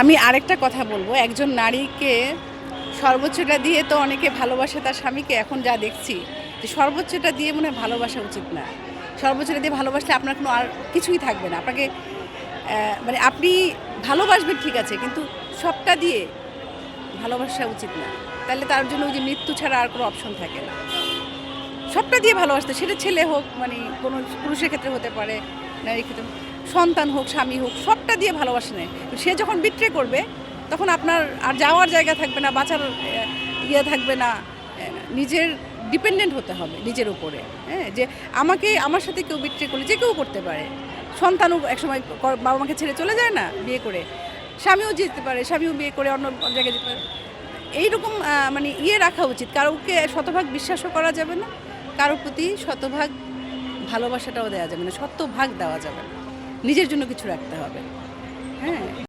আমি আরেকটা কথা বলবো, একজন নারীকে সর্বোচ্চটা দিয়ে তো অনেকে ভালোবাসে তার স্বামীকে। এখন যা দেখছি যে সর্বোচ্চটা দিয়ে মনে হয় ভালোবাসা উচিত না। সর্বোচ্চটা দিয়ে ভালোবাসলে আপনার কোনো আর কিছুই থাকবে না। আপনাকে মানে আপনি ভালোবাসবেন ঠিক আছে, কিন্তু সবটা দিয়ে ভালোবাসা উচিত না। তাহলে তার জন্য ওই যে মৃত্যু ছাড়া আর কোনো অপশন থাকে না। সবটা দিয়ে ভালোবাসতে, সেটা ছেলে হোক, মানে কোনো পুরুষের ক্ষেত্রে হতে পারে, নারীর ক্ষেত্রে, সন্তান হোক, স্বামী হোক, সবটা দিয়ে ভালোবাসে নেয়। সে যখন বিট্রে করবে তখন আপনার আর যাওয়ার জায়গা থাকবে না, বাঁচার ইয়ে থাকবে না। নিজের ডিপেন্ডেন্ট হতে হবে নিজের উপরে। হ্যাঁ, যে আমাকে আমার সাথে কেউ বিট্রে করলে যে কেউ করতে পারে। সন্তানও একসময় বাবা মাকে ছেড়ে চলে যায় না বিয়ে করে, স্বামীও যেতে পারে, স্বামীও বিয়ে করে অন্য জায়গায় যেতে পারে। এইরকম মানে ইয়ে রাখা উচিত, কারোকে শতভাগ বিশ্বাসও করা যাবে না, কারোর প্রতি শতভাগ ভালোবাসাটাও দেওয়া যাবে না, শতভাগ দেওয়া যাবে না। নিজের জন্য কিছু রাখতে হবে। হ্যাঁ।